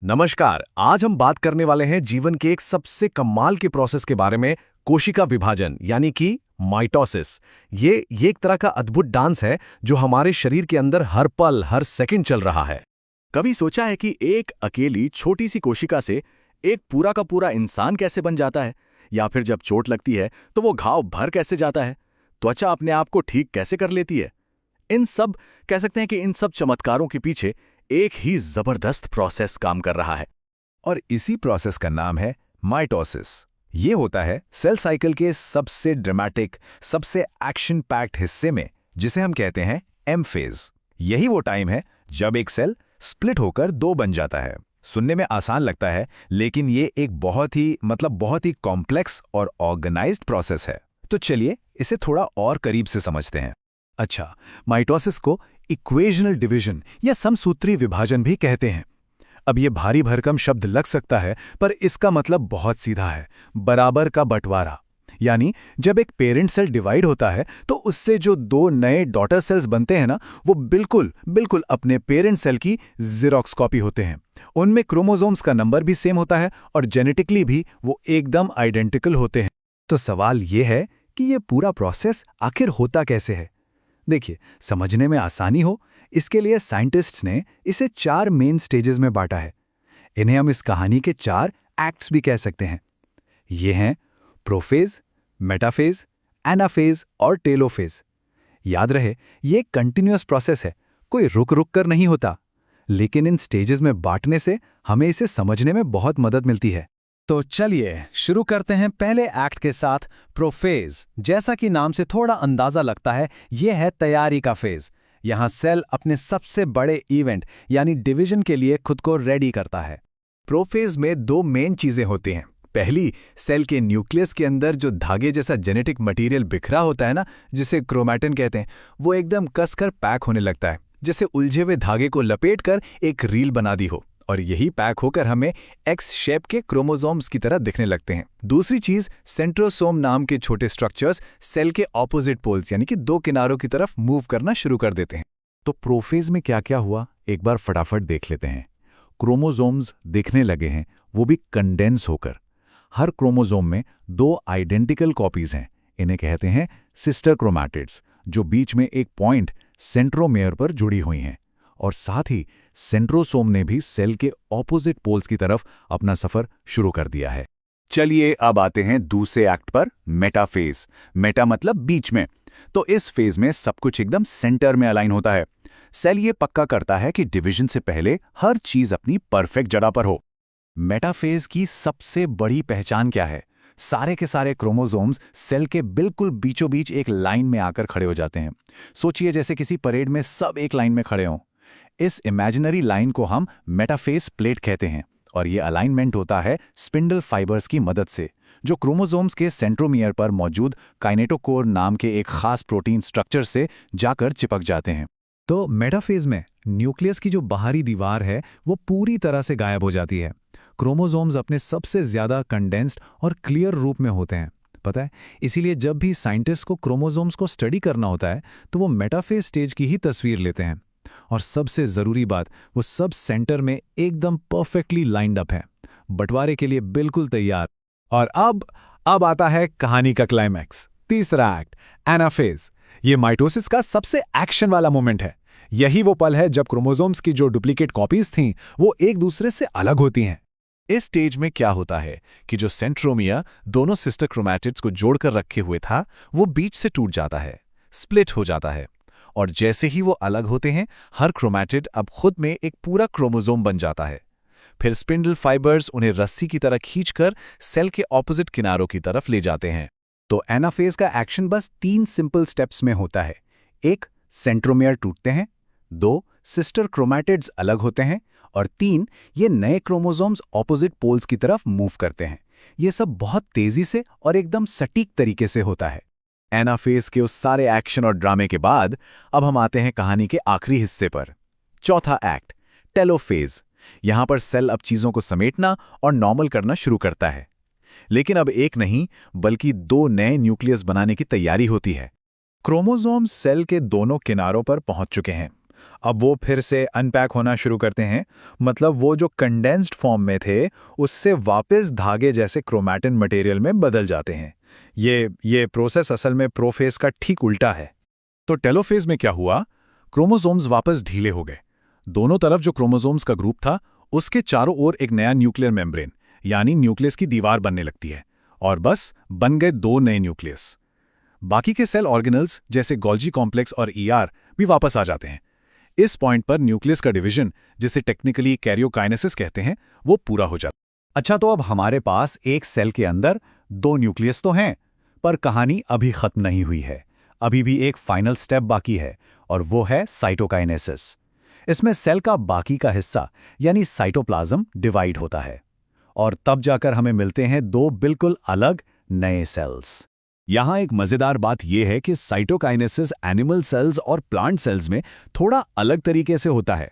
नमस्कार। आज हम बात करने वाले हैं जीवन के एक सबसे कमाल के प्रोसेस के बारे में, कोशिका विभाजन यानी कि माइटोसिस। ये एक तरह का अद्भुत डांस है जो हमारे शरीर के अंदर हर पल हर सेकंड चल रहा है। कभी सोचा है कि एक अकेली छोटी सी कोशिका से एक पूरा का पूरा इंसान कैसे बन जाता है? या फिर जब चोट लगती है तो वो घाव भर कैसे जाता है? त्वचा अपने आप को ठीक कैसे कर लेती है? इन सब कह सकते हैं कि इन सब चमत्कारों के पीछे एक ही जबरदस्त प्रोसेस काम कर रहा है। और इसी प्रोसेस का नाम है माइटोसिस। ये होता है सेल साइकिल के सबसे ड्रामेटिक, सबसे एक्शन पैक्ड हिस्से में, जिसे हम कहते हैं एम फेज। यही वो टाइम है जब एक सेल स्प्लिट होकर दो बन जाता है। सुनने में आसान लगता है, लेकिन ये एक बहुत ही कॉम्प्लेक्स और ऑर्गेनाइज्ड प्रोसेस है। तो चलिए इसे थोड़ा और करीब से समझते हैं। अच्छा, माइटोसिस को इक्वेशनल डिवीजन या समसूत्री विभाजन भी कहते हैं। अब ये भारी भरकम शब्द लग सकता है, पर इसका मतलब बहुत सीधा है, बराबर का बंटवारा। यानी जब एक पेरेंट सेल डिवाइड होता है तो उससे जो दो नए डॉटर सेल्स बनते हैं ना, वो बिल्कुल अपने पेरेंट सेल की ज़ेरॉक्स कॉपी होते हैं। उनमें क्रोमोसोम्स का नंबर भी सेम होता है और जेनेटिकली भी वो एकदम आइडेंटिकल होते हैं। तो सवाल ये है कि ये पूरा प्रोसेस आखिर होता कैसे है? देखिए, समझने में आसानी हो, इसके लिए साइंटिस्ट्स ने इसे 4 मेन स्टेजेस में बांटा है। इन्हें हम इस कहानी के 4 एक्ट्स भी कह सकते हैं। ये हैं प्रोफेज, मेटाफेज, एनाफेज और टेलोफेज। याद रहे, ये कंटिन्यूअस प्रोसेस है, कोई रुक कर नहीं होता। लेकिन इन स्टेजेस में बांटने से हमें इसे समझने में बहुत मदद मिलती है। तो चलिए शुरू करते हैं पहले एक्ट के साथ, प्रोफेज। जैसा कि नाम से थोड़ा अंदाजा लगता है, यह है तैयारी का फेज। यहां सेल अपने सबसे बड़े इवेंट यानी डिवीजन के लिए खुद को रेडी करता है। प्रोफेज में 2 मेन चीजें होती हैं। पहली, सेल के न्यूक्लियस के अंदर जो धागे जैसा जेनेटिक मटेरियल बिखरा होता है ना, जिसे क्रोमैटिन कहते हैं, वो एकदम कसकर पैक होने लगता है, जैसे उलझे हुए धागे को लपेटकर एक रील बना दी हो। और यही पैक होकर हमें एक्स शेप के क्रोमोसोम्स की तरह दिखने लगते हैं। दूसरी चीज, सेंट्रोसोम नाम के छोटे स्ट्रक्चर्स सेल के ऑपोजिट पोल्स यानी कि 2 किनारों की तरफ मूव करना शुरू कर देते हैं। तो प्रोफेज में क्या क्या हुआ, एक बार फटाफट देख लेते हैं। क्रोमोसोम्स दिखने लगे हैं, वो भी कंडेंस होकर। हर क्रोमोसोम में 2 आइडेंटिकल कॉपीज हैं। इन्हें कहते हैं सिस्टर क्रोमैटिड्स, जो बीच में एक पॉइंट सेंट्रोमेयर पर जुड़ी हुई हैं। और साथ ही सेंट्रोसोम ने भी सेल के ऑपोजिट पोल्स की तरफ अपना सफर शुरू कर दिया है। चलिए अब आते हैं दूसरे एक्ट पर, मेटाफेज। मेटा मतलब बीच में। तो इस फेज में सब कुछ एकदम सेंटर में अलाइन होता है। सेल ये पक्का करता है कि डिवीजन से पहले हर चीज अपनी परफेक्ट जगह पर हो। मेटाफेज की सबसे बड़ी पहचान क्या है? सारे के सारे क्रोमोसोम्स सेल के बिल्कुल बीचों बीच एक लाइन में आकर खड़े हो जाते हैं। सोचिए जैसे किसी परेड में सब एक लाइन में खड़े हों। इस इमेजिनरी लाइन को हम मेटाफेज प्लेट कहते हैं, और ये अलाइनमेंट होता है स्पिंडल फाइबर्स की मदद से, जो क्रोमोसोम्स के सेंट्रोमियर पर मौजूद काइनेटोकोर नाम के एक खास प्रोटीन स्ट्रक्चर से जाकर चिपक जाते हैं। तो मेटाफेज में न्यूक्लियस की जो बाहरी दीवार है वो पूरी तरह से गायब हो जाती है। क्रोमोसोम्स अपने सबसे ज्यादा कंडेंस्ड और क्लियर रूप में होते हैं, पता है। इसीलिए जब भी साइंटिस्ट को क्रोमोसोम्स को स्टडी करना होता है तो वो मेटाफेज स्टेज की ही तस्वीर लेते हैं। और सबसे जरूरी बात, वो सब सेंटर में एकदम परफेक्टली लाइंड अप है, बंटवारे के लिए बिल्कुल तैयार। और अब आता है कहानी का क्लाइमैक्स, तीसरा एक्ट, एनाफेज। ये माइटोसिस का सबसे एक्शन वाला मोमेंट है। यही वो पल है जब क्रोमोसोम्स की जो डुप्लीकेट कॉपीज थीं, वो एक दूसरे से अलग होती हैं। इस स्टेज में क्या होता है कि जो सेंट्रोमियर दोनों सिस्टर क्रोमैटिड्स को जोड़कर रखे हुए था, वो बीच से टूट जाता है, स्प्लिट हो जाता है। और जैसे ही वो अलग होते हैं, हर क्रोमैटिड अब खुद में एक पूरा क्रोमोसोम बन जाता है। फिर स्पिंडल फाइबर्स उन्हें रस्सी की तरह खींचकर सेल के ऑपोजिट किनारों की तरफ ले जाते हैं। तो एनाफेज का एक्शन बस 3 सिंपल स्टेप्स में होता है। 1, सेंट्रोमियर टूटते हैं। 2, सिस्टर क्रोमैटिड्स अलग होते हैं। और 3, ये नए क्रोमोसोम्स ऑपोजिट पोल्स की तरफ मूव करते हैं। ये सब बहुत तेजी से और एकदम सटीक तरीके से होता है। एनाफेज के उस सारे एक्शन और ड्रामे के बाद अब हम आते हैं कहानी के आखिरी हिस्से पर, चौथा एक्ट, टेलोफेज। यहां पर सेल अब चीजों को समेटना और नॉर्मल करना शुरू करता है। लेकिन अब एक नहीं बल्कि 2 नए न्यूक्लियस बनाने की तैयारी होती है। क्रोमोसोम्स सेल के दोनों किनारों पर पहुंच चुके हैं। अब वो फिर से अनपैक होना शुरू करते हैं, मतलब वो जो कंडेंस्ड फॉर्म में थे उससे वापस धागे जैसे क्रोमैटिन मटेरियल में बदल जाते हैं। ये प्रोसेस असल में प्रोफेज का ठीक उल्टा है। तो टेलोफेज में क्या हुआ? क्रोमोसोम्स वापस ढीले हो गए। दोनों तरफ जो क्रोमोसोम्स का ग्रुप था उसके चारों ओर एक नया न्यूक्लियर मेम्ब्रेन यानी न्यूक्लियस की दीवार बनने लगती है, और बस बन गए 2 नए न्यूक्लियस। बाकी के सेल ऑर्गेनल्स जैसे गोल्जी कॉम्प्लेक्स और ईआर भी वापस आ जाते हैं। इस पॉइंट पर न्यूक्लियस का डिवीजन, जिसे टेक्निकली कैरियोकाइनेसिस कहते हैं, वो पूरा हो जाता है। अच्छा, तो अब हमारे पास एक सेल के अंदर 2 न्यूक्लियस तो हैं, पर कहानी अभी खत्म नहीं हुई है। अभी भी एक फाइनल स्टेप बाकी है, और वो है साइटोकाइनेसिस। इसमें सेल का बाकी का हिस्सा यानी साइटोप्लाज्म डिवाइड होता है, और तब जाकर हमें मिलते हैं 2 बिल्कुल अलग नए सेल्स। यहाँ एक मजेदार बात यह है कि साइटोकाइनेसिस एनिमल सेल्स और प्लांट सेल्स में थोड़ा अलग तरीके से होता है।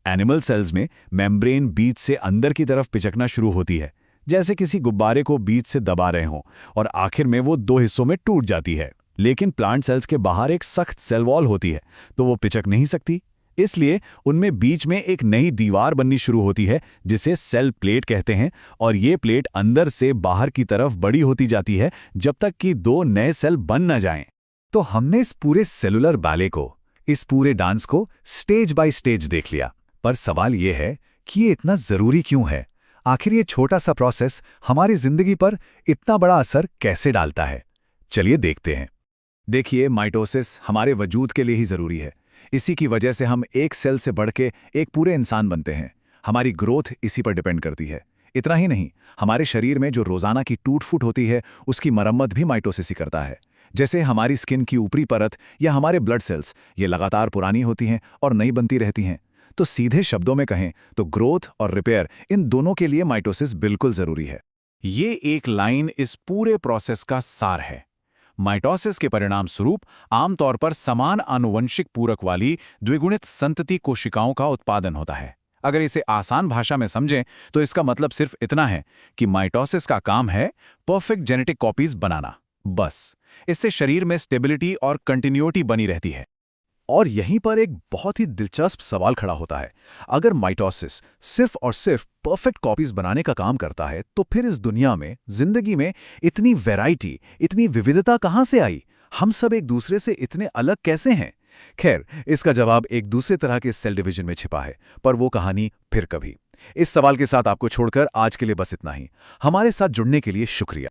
एनिमल सेल्स में मेम्ब्रेन बीच से अंदर की तरफ पिचकना शुरू होती है, जैसे किसी गुब्बारे को बीच से दबा रहे हों, और आखिर में वो 2 हिस्सों में टूट जाती है। लेकिन प्लांट सेल्स के बाहर एक सख्त सेल वॉल होती है, तो वो पिचक नहीं सकती। इसलिए उनमें बीच में एक नई दीवार बननी शुरू होती है, जिसे सेल प्लेट कहते हैं, और ये प्लेट अंदर से बाहर की तरफ बड़ी होती जाती है जब तक कि 2 नए सेल बन न जाएं। तो हमने इस पूरे सेलुलर बैले को, इस पूरे डांस को स्टेज बाय स्टेज देख लिया, पर सवाल ये है कि ये इतना जरूरी क्यों है? आखिर ये छोटा सा प्रोसेस हमारी जिंदगी पर इतना बड़ा असर कैसे डालता है? चलिए देखते हैं। देखिए, माइटोसिस हमारे वजूद के लिए ही जरूरी है। इसी की वजह से हम एक सेल से बढ़ के एक पूरे इंसान बनते हैं। हमारी ग्रोथ इसी पर डिपेंड करती है। इतना ही नहीं, हमारे शरीर में जो रोजाना की टूट फूट होती है उसकी मरम्मत भी माइटोसिस ही करता है। जैसे हमारी स्किन की ऊपरी परत या हमारे ब्लड सेल्स, ये लगातार पुरानी होती हैं और नई बनती रहती हैं। तो सीधे शब्दों में कहें तो ग्रोथ और रिपेयर, इन दोनों के लिए माइटोसिस बिल्कुल जरूरी है। ये एक लाइन इस पूरे प्रोसेस का सार है। माइटोसिस के परिणाम स्वरूप आमतौर पर समान आनुवंशिक पूरक वाली द्विगुणित संतति कोशिकाओं का उत्पादन होता है। अगर इसे आसान भाषा में समझें तो इसका मतलब सिर्फ इतना है कि माइटोसिस का काम है परफेक्ट जेनेटिक कॉपीज बनाना। बस इससे शरीर में स्टेबिलिटी और कंटिन्यूटी बनी रहती है। और यहीं पर एक बहुत ही दिलचस्प सवाल खड़ा होता है। अगर माइटोसिस सिर्फ और सिर्फ परफेक्ट कॉपीज बनाने का काम करता है, तो फिर इस दुनिया में, जिंदगी में इतनी वैरायटी, इतनी विविधता कहाँ से आई? हम सब एक दूसरे से इतने अलग कैसे हैं? खैर, इसका जवाब एक दूसरे तरह के सेल डिवीजन में छिपा है, पर वो कहानी फिर कभी। इस सवाल के साथ आपको छोड़कर आज के लिए बस इतना ही। हमारे साथ जुड़ने के लिए शुक्रिया।